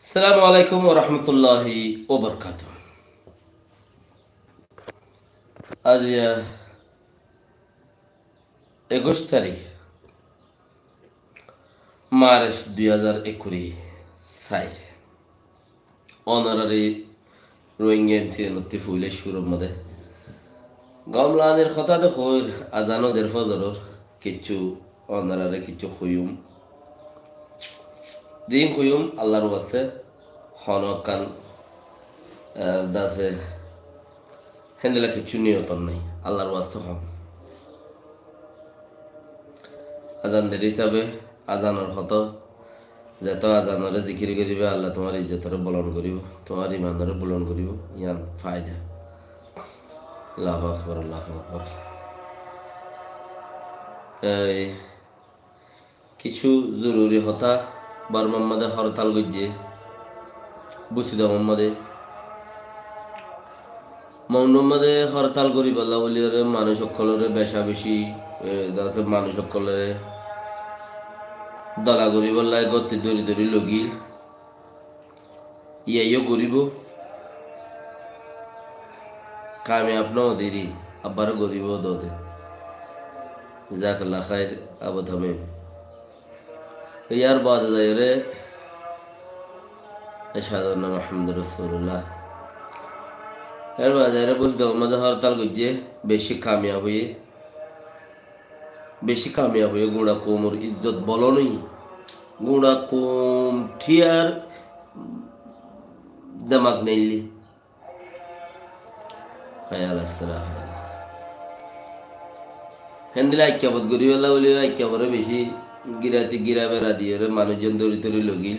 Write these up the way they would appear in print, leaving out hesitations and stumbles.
আসসালামু আলাইকুম ওয়া রাহমাতুল্লাহি ওয়া বারাকাতুহু। আজ ২১ তারিখ মার্চ 2024 অনারারি রোহিঙ্গা এমসিএনতি ফুলে শুরুর মধ্যে গমলানের কথা তো হইর আজানো দের ফজরর কিছু অনারারে কিছু হইম দিন হইম আল্লাহর ওয়াসে হনকান দাসে হেন্দেলা কিছু নিয়তন নাই আল্লাহর ওয়াসে হন আজানদের হিসাবে আজানোর হত যেত আজানরে জিকির করিবে আল্লাহ তোমার ইজ্জতরে বলন করিব তোমার ইমানরে বলন করিব ইয়ান ফায়দা। আল্লাহু আকবার আল্লাহু আকবার। কিছু জরুরি হতা বর্মাম্মাদে হরতাল গজ্জে বুসিদ মোহাম্মদে মৌনম্মাদে হরতাল করি বল্লা বলি মানুষ সকলরে বেশা বেশি মানুষ সকলরে দলা করি বললাই গতি দরি দরি লগিল ইয়াইও করিব কামে আপনাও দেরি আবার গরিব দোদে জাকাল্লাহ খায়ের আবদ হবে ইয়ার বাদ যায় রে আশহাদু আন্না মুহাম্মাদুর রাসূলুল্লাহ এর বাজারে বুঝতে মাঝে হরতাল করছে বেশি কামিয়াব হয়ে গুঁড়া কোমর ইজ্জত বলো নই গুঁড়া কোম ঠিয়ার দেমাগ নেইলি হায়াল আসসালাম হ্যান্ডেলে আইক্যাবত গরিবেলা বলে আইক্যাবরে বেশি গিরা বেড়া দিয়ে মানুষজন দড়ি তরি লগিল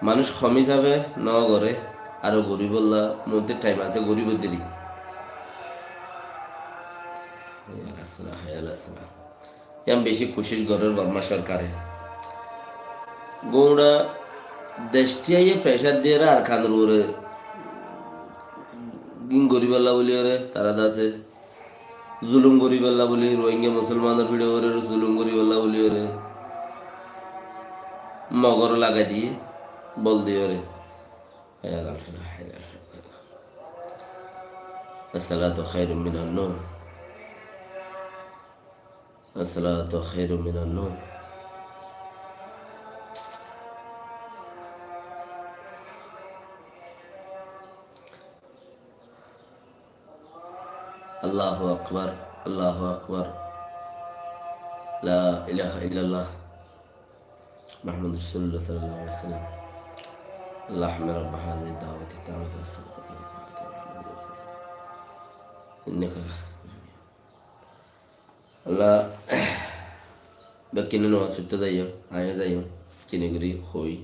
মানুষ কমি যাবে ন করে আরো গরিবল্লা মধ্যে টাইম আছে গরিব দেরি ইয়াম বেশি কোশিশ গরের বর্মা সরকারে গৌড়া দেশটিয়াইয়ে প্রেশার দিয়ে আর খানোর ওরে গরিবাল্লা বলি ওরে তারা দাসে জুলুম গরিবাল্লা বলি রোহিঙ্গা মুসলমানের ভিড়ে ওরে জুলুম গরিবাল্লা বলি ওরে মগর লাগাই দিয়ে বল দিয়ে ওরে আসসালাতু খায়রুম মিনান নূম আসসালাতু খায়রুম মিনান নূম। আল্লাহু আকবার আল্লাহু আকবার লা ইলাহা ইল্লাল্লাহ মুহাম্মাদুর রাসূলুল্লাহ সাল্লাল্লাহু আলাইহি ওয়াসাল্লাম আল্লাহুম্মা রাব্বা হাযিহি দাওয়াতি তাওয়াতি ওয়াসসালাতু ইন্নাকা আল্লাহ বাকিনে নামাজ পড়তে যাইও আয়া যাইও কিনে করি হই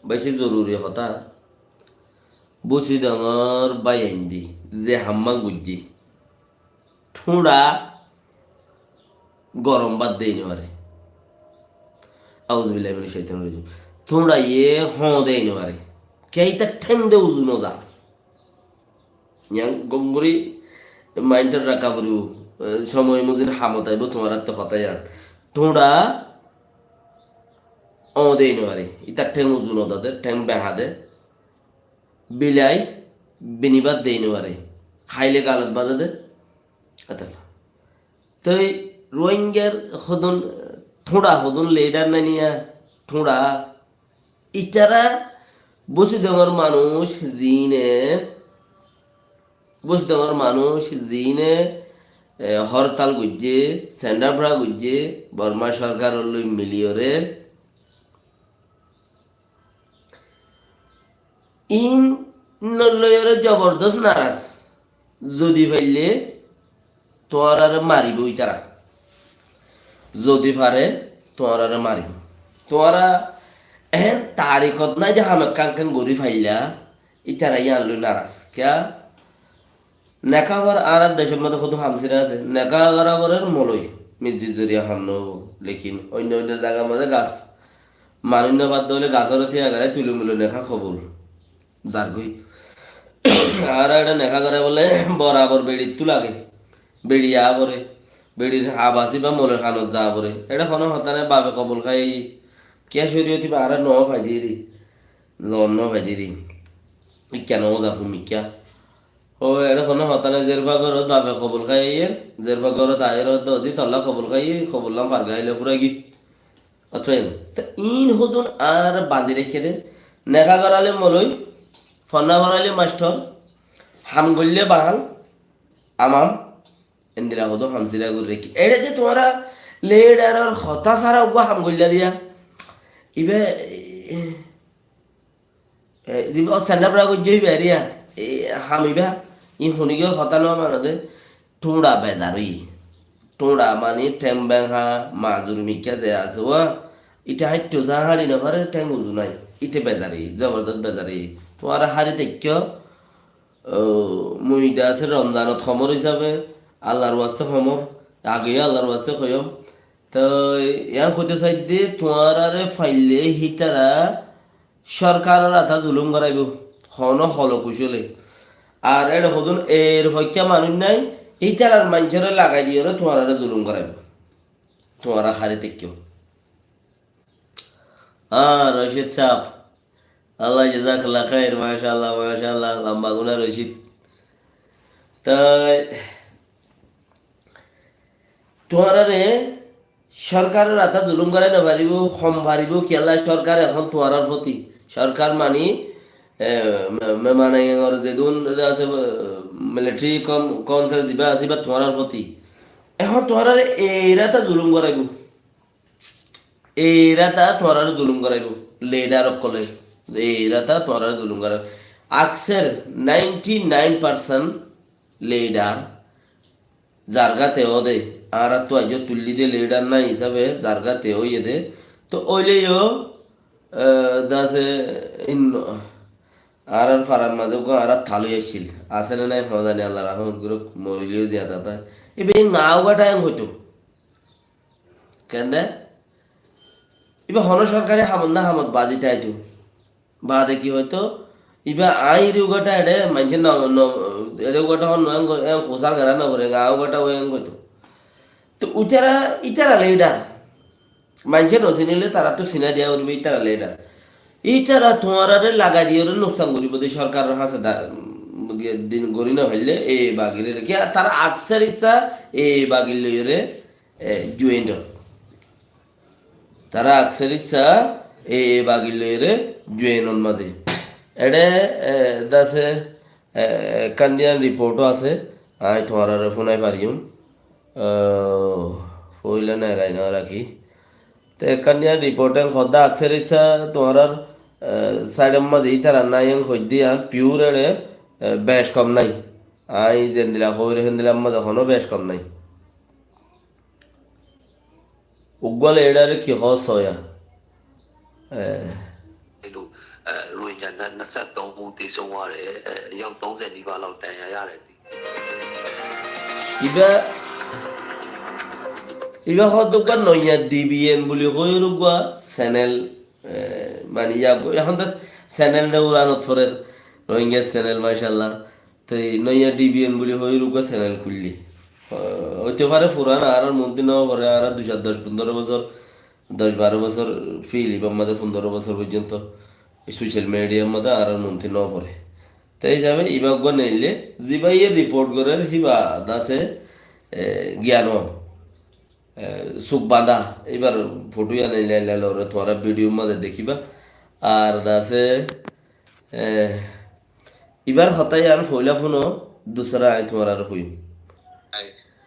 বেশি জরুরি হতা বসি ডাঙর বাই আইন্দি যে হাম্মা গুজি ঠুঁড়া গরম বাদ দেই নেবারে আউযুবিল্লাহি মিনাশ শাইতানির রাজিম ঠুঁড়া ইয়ে দেই নেবারে কেইটা ঠ্যাং দে উজু ন যা ইয়াং গম্বরি মাইন্ডার রাখা পড়িব সময় মজিন হামত আইব তোমার তো হতাই আর ঠুঁড়া দেই নেবারে ইতা ঠ্যাং উজু ন দাদে ঠ্যাং বেহা দে বিলাই বিনিবাদ দেই নেবারে খাইলে গালত বাজা দে আচ্ছা তো রোহিঙ্গার হদন ঠোঁড়া হদন লেডার না নিয়া ঠোঁড়া ইটারা বসে দেওয়ার মানুষ জিনে হরতাল গুজে সেন্ডারভরা গুজে বর্মা সরকার মিলিয়রে ইন নলয়রে জবরদস্ত নারাজ যদি পাইলে তোমার আর মারিব তারা যদি পারে তোমার আর মারিব তোমারা এহেন তারিখত নাই যে হামে কাঙ্কেন গরি ফাইলা ইতারা আনলো নারাজ ক্যা নেকাবার আর দেশের মধ্যে কত হামসিরা আছে নেকা গরাবরের মলই মির্জি জরিয়া হামন লেকিন অন্য অন্য জায়গার মধ্যে গাছ মানিন্য বাদ হলে গাছের থিয়া গায়ে তুলে মুলে নেখা খবর যার গই আর এটা নেখা করে বলে বরাবর বেড়ি তু লাগে বেড়িয়া পরে বেড়ির আবাসি বা মলের খানত যা পরে এটা কোনো হতানে বাবে কবল খাই কে শরীয়তি বা আর ন ফাইদিরি লন ন ফাইদিরি ইক্কা ন জাফু মিক্কা ও এরকম হতানে জেরবা ঘরত বাপে খবর খাই জেরবা ঘরত আয়ের দজি তল্লা খবর খাই খবরলাম পার গাইলে পুরা গি অথেন তো ইন হুদুন আর বাঁধি রেখে দে নেকা করালে মলই ফন্না করালে মাস্টার হাম গললে বাহাল আমাম এন্দিরা হতো হামসিরা করে রেখি এটা যে তোমরা লেডার আর হতা সারা উগা হাম গল্লা দিয়া ইবে জিব স্ট্যান্ড আপ রাখো জই বেরিয়া এই হামিবা ই শুনিগর হতা ন মানদে টুড়া বেজারই টুড়া মানে টেম বেহা মাজুর মিক্কা যে আছে ও ইটা হাইটো যা হারি না পারে টাইম বুঝু নাই ইতে বেজারি জবরদস্ত বেজারি তোমার হারি দেখছ মুইদা আছে রমজানত সমর হিসাবে আল্লাহর ওয়াস্তে সমর আগে আল্লাহর ওয়াস্তে কয়ম তো ইয়া হইতে চাই দে তোমার আরে ফাইলে হিতারা সরকারের আধা জুলুম করাইব হন হল কুশলে আর এটা হদুন এর হইকা মানুষ নাই হিতারার মানুষের লাগাই দিয়ে তোমার আরে জুলুম করাইব তোমার হারি দেখছ রশিদ সাহ আল্লাহ জাজাকাল্লাহ খাইর মাশাআল্লাহ লম্বা গুনা রশিদ তাই তোমার সরকারের আতা জুলুম করে না পারিব কম পারিব খেলা সরকার এখন তোমার প্রতি সরকার মানি মানে যেদিন আছে মিলিটারি কাউন্সিল যা আছে বা তোমার প্রতি এখন তোমার এরা তা জুলুম করাইব এরা তা তোমার জুলুম করাইব লিডার কলে এরা তা তোমার জুলুম করাইব আকসের 99% লিডার জারগাতেও দে আর তো আজ তুল্লি দে লিডার না হিসাবে জারগাতেও ইয়ে দে তো ওইলেও দাসে ইন আর ফারার মাঝে আর থালু আসছিল আছে না নাই জানি আল্লাহ রহমত গুরু মরিলেও জিয়াদা তা এবার নাও গাটা এম হইতো কেন দে এবার হন সরকারে হামদ না হামদ বাজিতে আইতো বাদে কি হয়তো ইবা আই রেউগাটা এডে মানুষের রেউগাটা হন খোসার ঘরা না করে গাও গাটা ওই হইতো তো ইতারা লিডার মানুষের নচিনিলে তারা তো চিনা দিয়া করবে ইতারা লিডার ইতারা তোমার লাগাই দিয়ে নোকসান করিব দে সরকারের হাসে দিন গড়ি না ফেললে এ বাগিরে রেখে তারা আকসার ইচ্ছা এ বাগির লইরে জুয়েন্ট তারা আকসার ইচ্ছা এ বাগির লইরে জুয়েন মাঝে এডে দাসে কান্দিয়ান রিপোর্টও আছে আই তোমার ফোনাই পারিম হইলে না গাই না রাখি তো কান্দিয়ান রিপোর্টে সদা আকসের ইচ্ছা তোমার সাইডের মাঝে ইতারা নাই হইদি আর পিউর এড়ে বেশ কম নাই আই যেন দিলা হইরে হেন দিলাম মাঝে এখনো বেশ কম নাই উগল এডারে কি হস হয়া ရိုဟင်ဂျာ23ဦးသေဆုံးသွားတယ်အယောက်30နီးပါးလောက်တန်ရာရတယ် ইবা হদুকা নইয়া ডিবিএন বলি হইরুগা চ্যানেল মানে ইয়া এখন তো চ্যানেল দেউরানো থরের রোহিঙ্গা চ্যানেল মাশাআল্লাহ তো নইয়া ডিবিএন বলি হইরুগা চ্যানেল খুললি হইতে পারে পুরান আর মন্ত্রী নাও করে আর 2010-15 বছর 10-12 বছর ফিল ইবা মধ্যে 15 বছর পর্যন্ত সোশ্যাল মিডিয়ার মধ্যে আর মন্ত্রী নাও করে তাই হিসাবে ইবাগ নেইলে জিবাইয়ের রিপোর্ট করে হিবা দাসে জ্ঞান চোখ বাঁধা এবার ফটো আনাই লাইলে ওরা তোমার ভিডিওর মধ্যে দেখিবা আর দাসে এবার হতাই আর ফইলা ফোনো দুসরা আই তোমার আর হই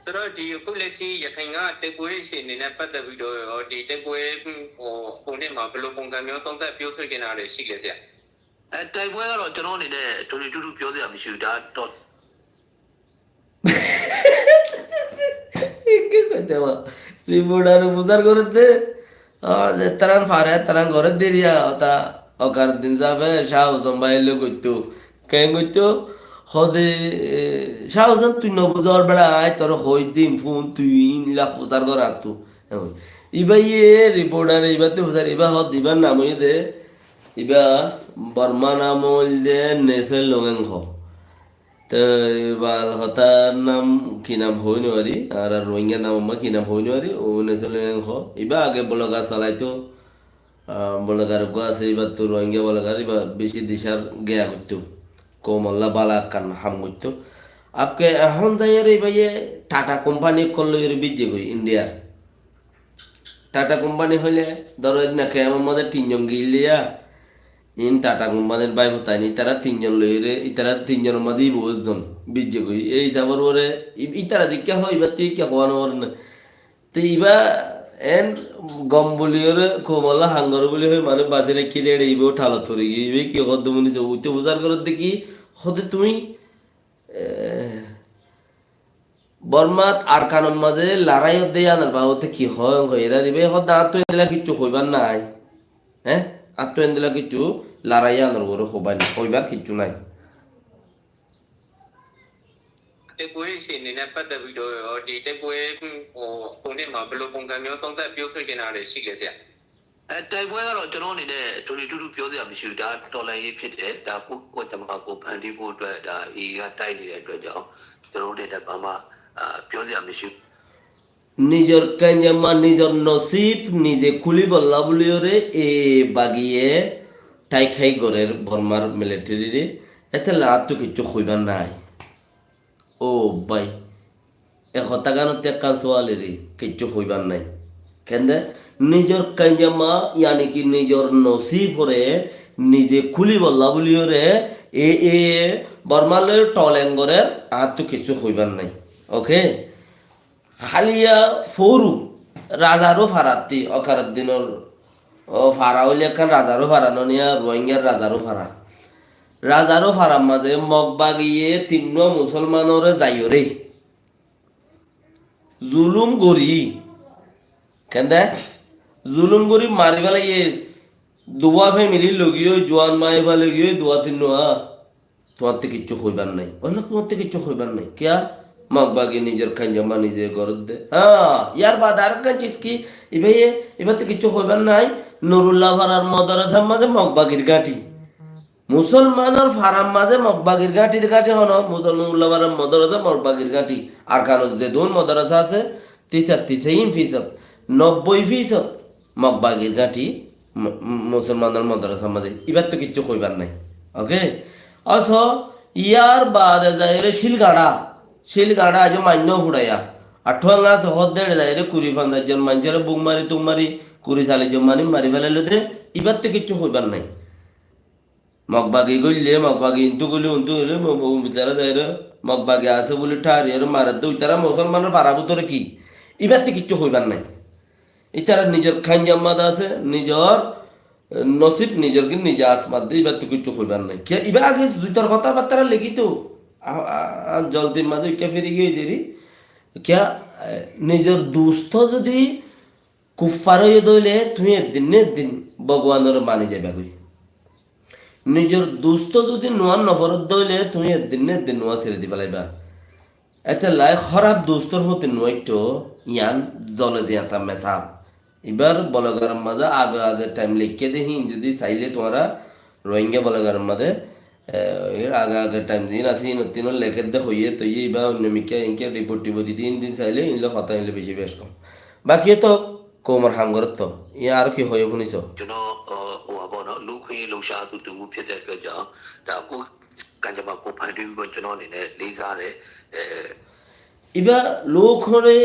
ဆိုတော့ဒီအခုလက်ရှိရခိုင်ကတက်ပွဲရှင်နေနဲ့ပတ်သက်ပြီးတော့ဒီတက်ပွဲခုနှစ်မှာဘယ်လိုပုံစံမျိုးသုံးသပ်ပြောဆိုနေတာတွေရှိလဲဆရာတိုက်ပွဲကတော့ကျွန်တော်အနေနဲ့တူတူပြောစရာမရှိဘူးဒါတော့ কি কইতে মা রিপোর্টার বুঝার করতে তারান ফারে তারান ঘরে দেরিয়া ওটা অকার দিন যাবে শাহ জম্বাইলে কইতো কেন কইতো হদে শাহজান তুই নবুজার বেড়া আয় তোর হই দিম ফোন তুই ইনলা প্রচার কর আতো ইবা ইয়ে রিপোর্টার ইবা তো প্রচার ইবা হদ দিবার নাম দে ইবা বর্মা নাম হইলে নেসেল লোগেংখ তো বাল হতার নাম কি নাম হই নারি আর রোহিঙ্গা নাম কি নাম হই নারি ও নেসেল লোগেংখ ইবা আগে ব্লগা চালাইতো বলে গার গো আছে এবার তো রোহিঙ্গা বলে গার এবার বেশি দিশার গেয়া করতো কোমল্লা বালা কান হাম করতো আপকে এখন যাই আর এই ভাইয়ে টাটা কোম্পানি করলো এর বিজে কই ইন্ডিয়ার টাটা কোম্পানি হইলে ধরো না কেমন মধ্যে তিনজন গিলিয়া ইন টাটা কোম্পানির বাই হতায়নি তারা তিনজন লইরে ইতারা তিনজনের মাঝেই বহুজন বিজে কই এই যাবার পরে ইতারা জিজ্ঞা হয় এবার তুই কে হওয়ানো না তো ইবা এন গম বলি ওরে কোমলা হাঙ্গর বলি হয় মানে বাজারে কিনে এইব ঠালা থরি গিয়ে কি হদ্দ মনি উইতে বুঝার করত দেখি হতে তুমি বর্মাত আর কানন মাঝে লড়াই হতে আনার বা হতে কি হয় এরা রিবে হদ আত্ম এদিলা কিচ্ছু হইবার নাই হ্যাঁ আত্ম এদিলা কিচ্ছু লড়াই আনার বড় হবাই না হইবার কিচ্ছু নাইတက်ပွဲစီအနေနဲ့ပတ်သက်ပြီးတော့ဒီတက်ပွဲခုနှစ်မှာဘယ်လိုပုံစံမျိုးသုံးသပ်ပြောဆိုနေတာတွေရှိလဲဆရာတိုက်ပွဲကတော့ကျွန်တော်အနေနဲ့တူတူတူပြောစရာမရှိဘူးဒါတော်လိုင်းရေးဖြစ်တယ်ဒါကိုကျွန်မကိုဖန်တီးဖို့အတွက်ဒါအေကတိုက်နေတဲ့အတွက်ကြောင့်ကျွန်တော်တို့လည်းဘာမှပြောစရာမရှိဘူး নিজের কাঞ্জামা নিজের নসিব নিজে খুলি বল্লা বলি ওরে এ বাগিয়ে টাই খাই গরের বর্মার মিলিটারি এতে লাত তো কিচ্ছু হইবার নাই ও ভাই একতা গানতে কাঁচোয়ালে রে কিচ্ছু হইবার নাই কেন নিজের কাঞ্জামা ইয়ানি কি নিজের নসিব হরে নিজে খুলি বল্লা বলি ওরে এ এ বর্মালের টলেঙ্গরের আর তো কিছু হইবার নাই ওকে খালিয়া ফৌরু রাজারও ফারাতি অকারের দিনের ও ফারা হইলে একখান রাজারও ফারানো নিয়া রোহিঙ্গার রাজারও ফারা রাজারও ফারার মাঝে মগবা গিয়ে তিন্ন মুসলমানরে যাইও রে জুলুম গরি কেন জুলুম গরি মারি ফেলাইয়ে দুয়া ফ্যামিলির লগিও জোয়ান মাই ফেলে গিয়ে দুয়া তিন্ন তোমার তো কিচ্ছু হইবার নাই বললো তোমার তো কিচ্ছু হইবার নাই কিয়া মগবাগি নিজের খাঞ্জামা নিজে গরদ দে হ্যাঁ ইয়ার বাদ আর কান চিজ কি এবার তো কিছু হইবার নাই নুরুল্লাহ ফারার মদরসার মাঝে মগবাগির গাঁটি মুসলমানের ফারাম মাঝে মগবাগির গাঁটির গাঁটি হন মুসলমানুল্লাহ ফারার মদরসা মগবাগির গাঁটি আর কারো যে দুন মদরসা আছে 93% 90% মগবাগির গাঁটি মুসলমানের মদরসার মাঝে এবার তো কিচ্ছু হইবার নাই ওকে অস ইয়ার বাদ যায় রে শিলগাড়া আজ মান্য ফুড়াইয়া আঠুয়াঙ্গা সহজ দেড় যায় রে কুড়ি ফান্দার মানুষের বুক মারি তুক মারি কুড়ি সালে মারি ফেলাইলে দে এবার তো কিচ্ছু হইবার নাই মগবাগি গইলে মগবাগি ইন্তু গলি উন্তু গেলে বিচারা যায় রে মগবাগি আছে বলে ঠারি আর মারে তো ইতারা মুসলমানের পারাবো তোরে কি এবার তো কিচ্ছু হইবার নাই ইতারা নিজের খান জাম্মাদ আছে নিজের নসিব নিজের কি নিজে আসমাদ দিয়ে এবার তো কিচ্ছু হইবার নাই কে এবার আগে দুইটার কথাবার্তা লেখি তো জলদির মাঝে কে ফিরে গিয়ে দেরি क्या নিজের দুস্থ যদি কুফার হয়ে দইলে তুমি দিন ভগবানের মানি যাবে কই নিজের দুস্থ যদি নোয়া নফরত দইলে তুমি দিন নোয়া ছেড়ে দিবা লাইবা এটা লাই খারাপ দুস্তর হতে নয়তো ইয়ান জলে জিয়াতা মেসাব এবার বলগার মাঝে আগে টাইম লিখে দেখি যদি চাইলে তোমরা রোহিঙ্গা বলগার মাঝে আগে টাইম দিন আসি নতুন লেখে দে হইয়ে তো এই বা অন্যমিকা ইনকে রিপোর্ট টিপ দিন চাইলে ইনলে কথা ইনলে বেশি বেশ কম বাকি তো কোমর হাঙ্গর তো ইয়া আর কি হয়ে শুনিছ ကျွန်တော်ဟိုပါပေါ့နော်လူခွေးလှူရှားသူတူဖြစ်တဲ့အတွက်ကြောင့်ဒါကိုကံကြမ္မာကိုဖန်တီးပြီးတော့ကျွန်တော်အနေနဲ့လေးစားတယ် ইবা লোক হরে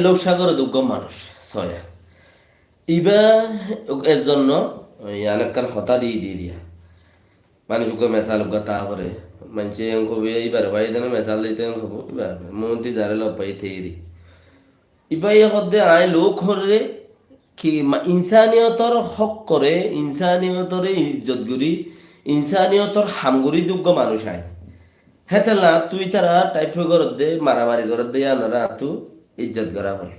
লোক সাগরে দুঃখ মানুষ ছয়া ইবা এর জন্য অনেকক্ষণ হতা দিয়ে দিয়া মানুষ ওকে মেসাল তা করে মানুষে খবি এইবার ভাই দেন মেসাল দিতে খবো এবার মন্ত্রী যারে লপাই থেরি ইবা এ হদে আয় লোক হরে কি ইনসানিয়তর হক করে ইনসানিয়তরে ইজ্জত গুরি ইনসানিয়তর হামগুরি দুঃখ মানুষ আয় হেতেলা তুই তারা টাইপ করত দে মারামারি করত দে আনারা তু ইজ্জত করা হল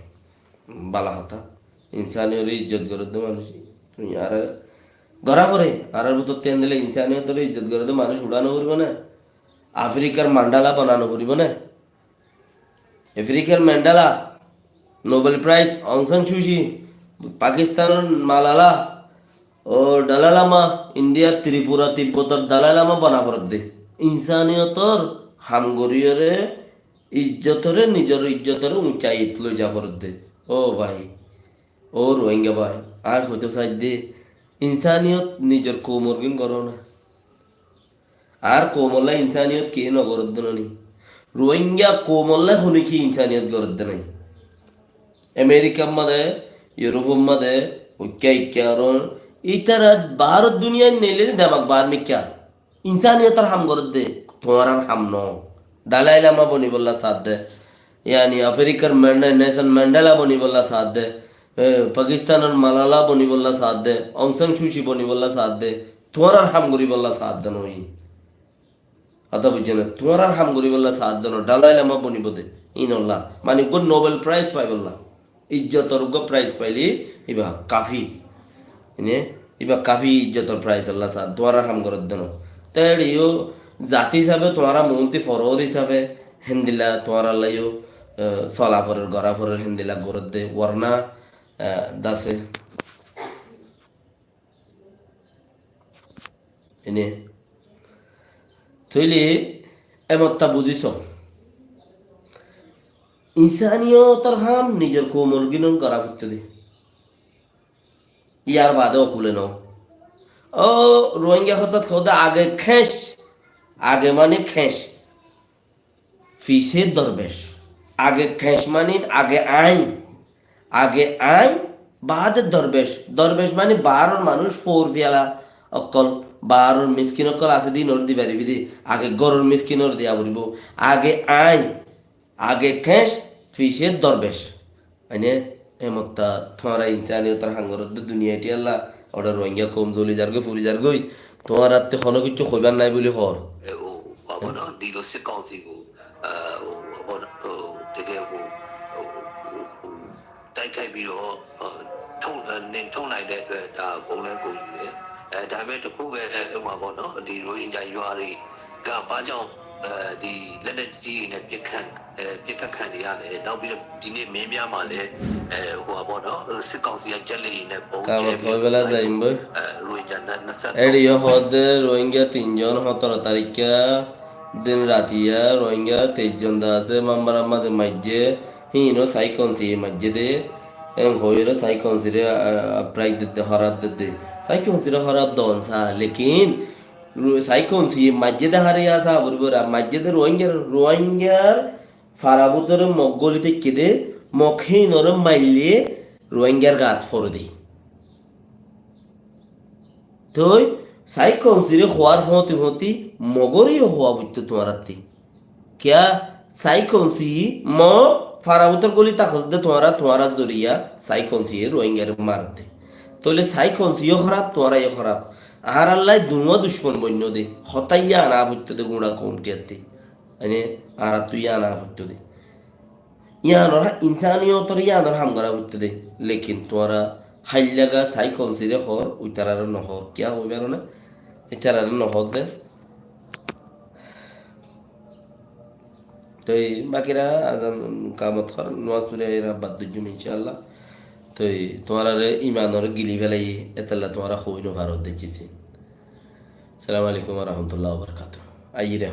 বালা হতা ইনসানিয়র ইজ্জত করত দে মানুষ তুই আর গড়া করে আর ভিতর তেন দিলে ইনসানিয়তর ইজ্জত করে দে মানুষ উড়ানো করিব না আফ্রিকার মান্ডালা বানানো করিব না আফ্রিকার ম্যান্ডালা নোবেল প্রাইজ অং সান সুচি পাকিস্তানের মালালা ও ডালালামা ইন্ডিয়ার ত্রিপুরা তিব্বতর দালালামা বানা করত দে ইনসানিয়তর হামগরিয়রে ইজ্জতরে নিজের ইজ্জতরে উঁচাই লই যা করত দে ও ভাই ও রোহিঙ্গা ভাই আর হইতে চাই দে ইনসানিয়ত নিজের কোমরগিন করো না আর কোমল্লা ইনসানিয়ত কে নগরদ্দ নি রোহিঙ্গা কোমল্লা শুনি কি ইনসানিয়ত গরদ্দ নাই আমেরিকার মাঝে ইউরোপের মাঝে ঐক্য ঐক্যারণ ইতারা ভারত দুনিয়ায় নেলে দেমাক বার মিক্যা ইনসানিয়তার হাম গরদ্দে তোমার হাম ন ডালাই লামা বনি বললা সাথ দে यानी अफ्रीकर नेशन मंडेला बनी बोला साथ दे पाकिस्तान और मलाला बनी बोला साथ दे ऑंग सान सुची बनी बोला साथ दे तुम्हारा हम गुरी बोला साथ दे नोई अतः बुझे ना तुम्हारा हम गुरी बोला साथ दे नो डालाई लामा बनी बोले इन अल्लाह मानी गुड नोबेल प्राइज पाई बोला इज्जत और गुड प्राइज पाइली इबा काफी इन्हें इबा काफी इज्जत और प्राइज अल्लाह साथ तुम्हारा हम गुरद दे नो तेरे यो जाति हिसाबे तुम्हारा मुंती फरोर हिसाबे हिंदिला तुम्हारा लायो চলাফরের গড়াফরের হিন্দিলা গরদ দে ওয়ারনা দাসে এনে তৈলি এমত্তা বুঝিস ইনসানিয়তর হাম নিজের কোমল গিনন করা করতে দে ইয়ার বাদেও খুলে নাও ও রোহিঙ্গা হঠাৎ খোদা আগে খেস আগে মানে খেস ফিসের দরবেশ आगे खेस मानी आगे आइन बाद दरवेश दरवेश मानी बारर मानुष फोर पियाला अक्कल बारर मिस्किन अक्कल आसे दिन और दी बारी बिदी आगे गरर मिस्किन और दिया बुरिबो आगे आइन आगे खेस फिशे दरवेश अने एमत्ता तुम्हारा इंसानियतर हांगरत दुनिया टी अल्लाह और रोहिंग्या कम जली जारगे फुरी जारगई तुम्हारा ते खनो किच्छु खइबार নাই বলি হর ও বাবা না দিল সে কাউন্সি গো tege ko tai kai bi ro thong nin thong lai de atwet da bong lan ko yu le da me takku be ma bo no di rohingya ywa ri ga ba jaung di let net ji ne pit khan de ya le naw pi di ni min mya ma le ho ba no sit kaung si ya jet li ne bong কাম হইবেলা যাইম বই rohingya na sa এডি হদে রোহিঙ্গা 3 জন 17 তারিখা दिन रातिया Rohingya 23 জন দা আছে মামবার মাঝে মাইজে Hino সাইকনসি মাইজে দে M হইরে সাইকনসি রে prize দিতে হরাব দিতে সাইকনসি রে হরাব দন সা লেকিন সাইকনসি মাইজে দে হারে আসা বরবরা মাইজে দে রোহিঙ্গার ফারাবুতর মগগলিতে কেদে মখিনর মাইলে রোহিঙ্গার গাত ফর দেই তোই সাইকনসিরে হওয়ার হতে মগরিও হওয়া বুঝতো তোমার হাতে क्या साइकोंसी म फाराउतर गोली ताकस दे तुम्हारा जरिया साइकोंसी रोहिंग्या रे मारते तोले साइकोंसी खराब तुम्हारा ये खराब আর আল্লাহ দুনো দুশ্মন বন্য দে হতাইয়া আনা বুঝতো দে গুড়া কমটিয়াতে মানে আর তুই আনা বুঝতো দে ইয়ানোর ইনসানিয়তর ইয়ানোর হামগারা বুঝতো দে লেকিন তোমারা হাইলাগা সাইকোंसी রে হর উইতারার নহ কিয়া হইবে না ইতারার নহ দে तो बाकीरा आजान कामत कर नमाज पढ़े एरा बाद दुजुम इंशाल्लाह तो तुम्हारा रे ईमान और गिली भेलाई एतल्ला तुम्हारा खोइनो भारत देचिसी अस्सलाम वालेकुम व रहमतुल्लाहि व बरकातुहू आई रे